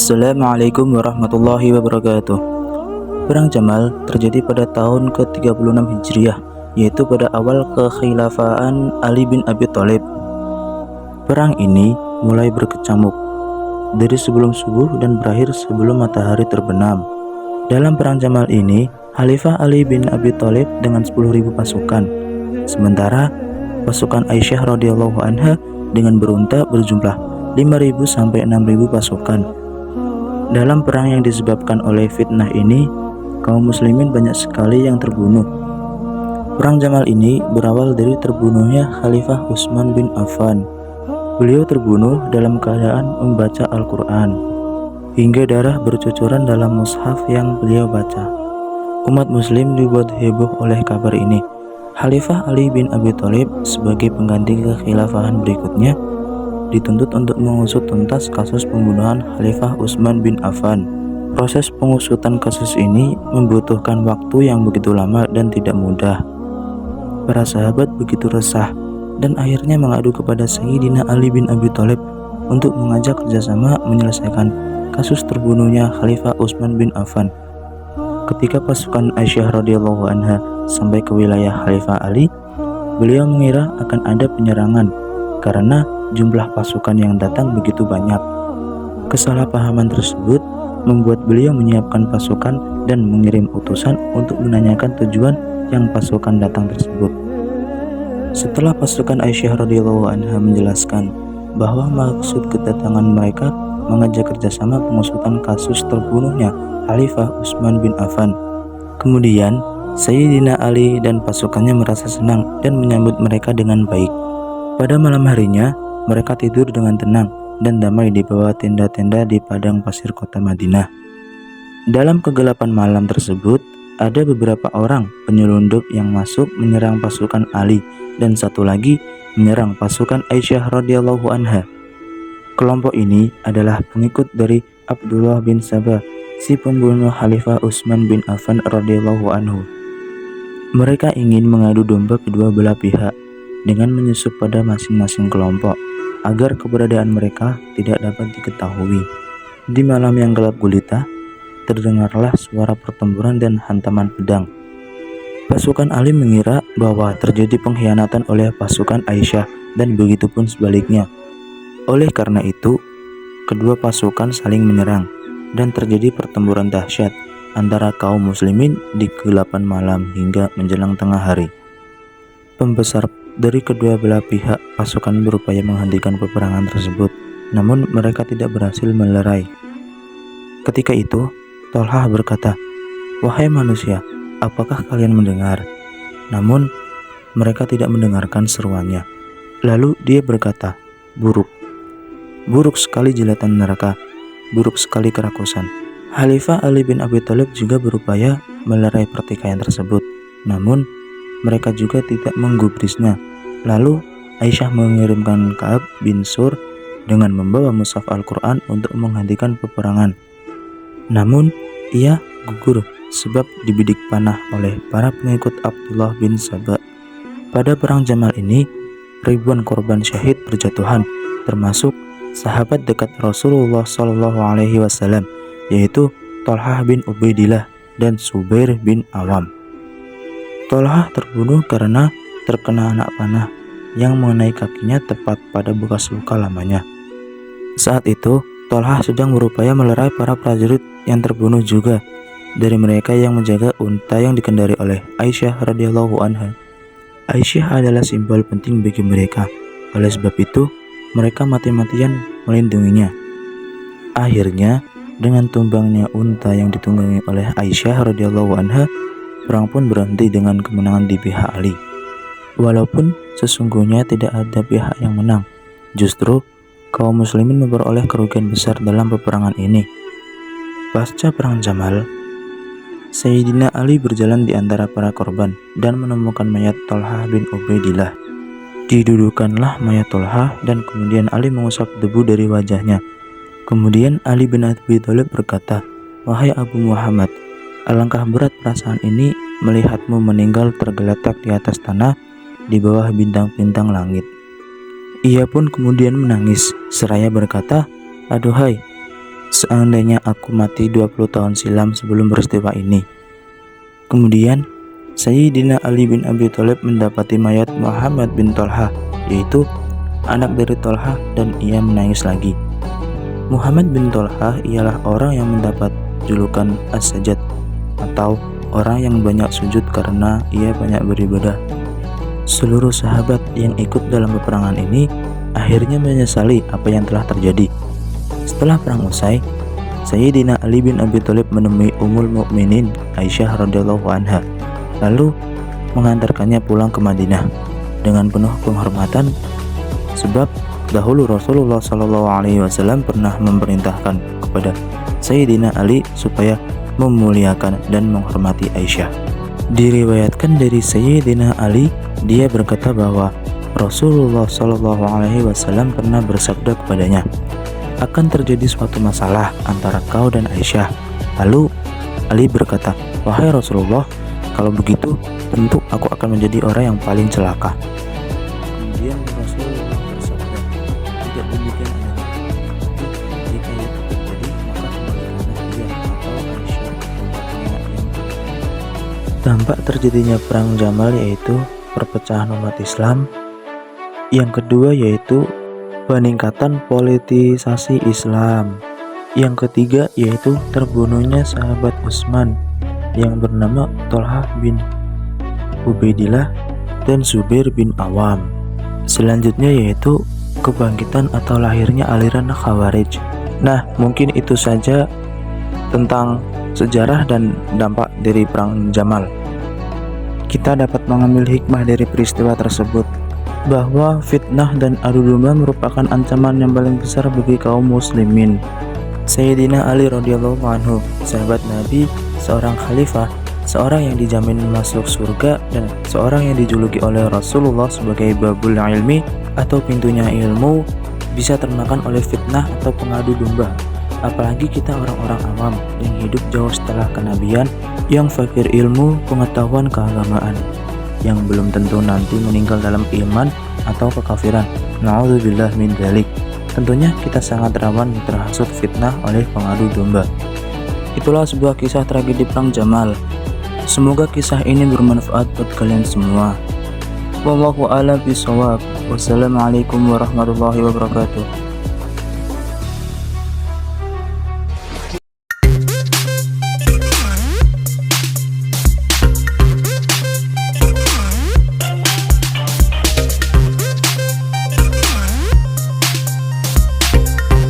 Assalamualaikum warahmatullahi wabarakatuh. Perang Jamal terjadi pada tahun ke-36 Hijriah, yaitu pada awal kekhilafaan Ali bin Abi Thalib. Perang ini mulai berkecamuk dari sebelum subuh dan berakhir sebelum matahari terbenam. Dalam Perang Jamal ini, Khalifah Ali bin Abi Thalib dengan 10.000 pasukan, sementara pasukan Aisyah radhiyallahu anha dengan berunta berjumlah 5.000 sampai 6.000 pasukan. Dalam perang yang disebabkan oleh fitnah ini, kaum muslimin banyak sekali yang terbunuh. Perang Jamal ini berawal dari terbunuhnya Khalifah Utsman bin Affan. Beliau terbunuh dalam keadaan membaca Al-Quran, hingga darah bercucuran dalam mushaf yang beliau baca. Umat muslim dibuat heboh oleh kabar ini. Khalifah Ali bin Abi Thalib sebagai pengganti kekhilafahan berikutnya dituntut untuk mengusut tuntas kasus pembunuhan Khalifah Utsman bin Affan. Proses pengusutan kasus ini membutuhkan waktu yang begitu lama dan tidak mudah. Para sahabat begitu resah dan akhirnya mengadu kepada Sayyidina Ali bin Abi Thalib untuk mengajak kerjasama menyelesaikan kasus terbunuhnya Khalifah Utsman bin Affan. Ketika pasukan Aisyah radhiyallahu anha sampai ke wilayah Khalifah Ali, beliau mengira akan ada penyerangan karena jumlah pasukan yang datang begitu banyak. Kesalahpahaman tersebut membuat beliau menyiapkan pasukan dan mengirim utusan untuk menanyakan tujuan yang pasukan datang tersebut. Setelah pasukan Aisyah radhiyallahu anha menjelaskan bahwa maksud kedatangan mereka mengajak kerjasama pengusutan kasus terbunuhnya Khalifah Utsman bin Affan. Kemudian Sayyidina Ali dan pasukannya merasa senang dan menyambut mereka dengan baik. Pada malam harinya, mereka tidur dengan tenang dan damai di bawah tenda-tenda di padang pasir kota Madinah. Dalam kegelapan malam tersebut, ada beberapa orang penyelundup yang masuk menyerang pasukan Ali dan satu lagi menyerang pasukan Aisyah radhiyallahu anha. Kelompok ini adalah pengikut dari Abdullah bin Sabah, si pembunuh Khalifah Utsman bin Affan radhiyallahu anhu. Mereka ingin mengadu domba kedua belah pihak dengan menyusup pada masing-masing kelompok agar keberadaan mereka tidak dapat diketahui. Di malam yang gelap gulita, terdengarlah suara pertempuran dan hantaman pedang. Pasukan Ali mengira bahwa terjadi pengkhianatan oleh pasukan Aisyah dan begitu pun sebaliknya. Oleh karena itu, kedua pasukan saling menyerang dan terjadi pertempuran dahsyat antara kaum muslimin di kegelapan malam hingga menjelang tengah hari. Pembesar dari kedua belah pihak pasukan berupaya menghentikan peperangan tersebut, namun mereka tidak berhasil melerai. Ketika itu, Thalhah berkata, "Wahai manusia, apakah kalian mendengar?" Namun, mereka tidak mendengarkan seruannya. Lalu dia berkata, "Buruk. Buruk sekali jilatan neraka, buruk sekali kerakusan." Khalifah Ali bin Abi Thalib juga berupaya melerai pertikaian tersebut, namun mereka juga tidak menggubrisnya. Lalu Aisyah mengirimkan Ka'ab bin Sur dengan membawa mushaf Al-Quran untuk menghentikan peperangan. Namun ia gugur sebab dibidik panah oleh para pengikut Abdullah bin Sabah. Pada perang Jamal ini, ribuan korban syahid berjatuhan, termasuk sahabat dekat Rasulullah SAW, yaitu Thalhah bin Ubaidillah dan Zubair bin Awam. Thalhah terbunuh karena terkena anak panah yang mengenai kakinya tepat pada bekas luka lamanya. Saat itu, Thalhah sedang berupaya melerai para prajurit yang terbunuh juga dari mereka yang menjaga unta yang dikendari oleh Aisyah radhiyallahu anha. Aisyah adalah simbol penting bagi mereka. Oleh sebab itu, mereka mati-matian melindunginya. Akhirnya, dengan tumbangnya unta yang ditunggangi oleh Aisyah radhiyallahu anha, perang pun berhenti dengan kemenangan di pihak Ali. Walaupun sesungguhnya tidak ada pihak yang menang, justru kaum muslimin memperoleh kerugian besar dalam peperangan ini. Pasca perang Jamal, Sayyidina Ali berjalan di antara para korban dan menemukan mayat Thalhah bin Ubaidillah. Didudukanlah mayat Thalhah dan kemudian Ali mengusap debu dari wajahnya. Kemudian Ali bin Abi Thalib berkata, "Wahai Abu Muhammad, alangkah berat perasaan ini melihatmu meninggal tergeletak di atas tanah di bawah bintang-bintang langit." Ia pun kemudian menangis seraya berkata, "Aduhai, seandainya aku mati 20 tahun silam sebelum peristiwa ini. Kemudian Sayyidina Ali bin Abi Thalib mendapati mayat Muhammad bin Thalhah, yaitu anak dari Thalhah, dan ia menangis lagi. Muhammad bin Thalhah ialah orang yang mendapat julukan As-Sajjad, atau orang yang banyak sujud karena ia banyak beribadah. Seluruh sahabat yang ikut dalam peperangan ini akhirnya menyesali apa yang telah terjadi. Setelah perang usai, Sayyidina Ali bin Abi Thalib menemui Ummul Mukminin Aisyah radhiyallahu anha, lalu mengantarkannya pulang ke Madinah dengan penuh penghormatan, sebab dahulu Rasulullah SAW pernah memerintahkan kepada Sayyidina Ali supaya memuliakan dan menghormati Aisyah. Diriwayatkan dari Sayyidina Ali, dia berkata bahwa Rasulullah SAW pernah bersabda kepadanya, akan terjadi suatu masalah antara kau dan Aisyah. Lalu Ali berkata, wahai Rasulullah, kalau begitu tentu aku akan menjadi orang yang paling celaka. Kemudian Rasulullah bersabda, tidak demikian adanya. Jika itu terjadi, maka kembalikanlah dia atau Aisyah ke tempatnya yang tampak terjadinya perang Jamal, yaitu perpecahan umat Islam. Yang kedua yaitu peningkatan politisasi Islam. Yang ketiga yaitu terbunuhnya sahabat Utsman yang bernama Thalhah bin Ubaidillah dan Zubair bin Awam. Selanjutnya yaitu kebangkitan atau lahirnya aliran Khawarij. Nah, mungkin itu saja tentang sejarah dan dampak dari perang Jamal. Kita dapat mengambil hikmah dari peristiwa tersebut, bahwa fitnah dan adu domba merupakan ancaman yang paling besar bagi kaum muslimin. Sayyidina Ali radhiyallahu anhu, sahabat Nabi, seorang khalifah, seorang yang dijamin masuk surga, dan seorang yang dijuluki oleh Rasulullah sebagai babul ilmi atau pintunya ilmu, bisa termakan oleh fitnah atau pengadu domba. Apalagi kita orang-orang awam yang hidup jauh setelah kenabian, yang fakir ilmu, pengetahuan keagamaan, yang belum tentu nanti meninggal dalam iman atau kekafiran. Na'udzubillah min dzalik. Tentunya kita sangat rawan terhasut fitnah oleh pengadu domba. Itulah sebuah kisah tragedi perang Jamal. Semoga kisah ini bermanfaat buat kalian semua. Wallahu a'lam bishawab. Wassalamualaikum warahmatullahi wabarakatuh.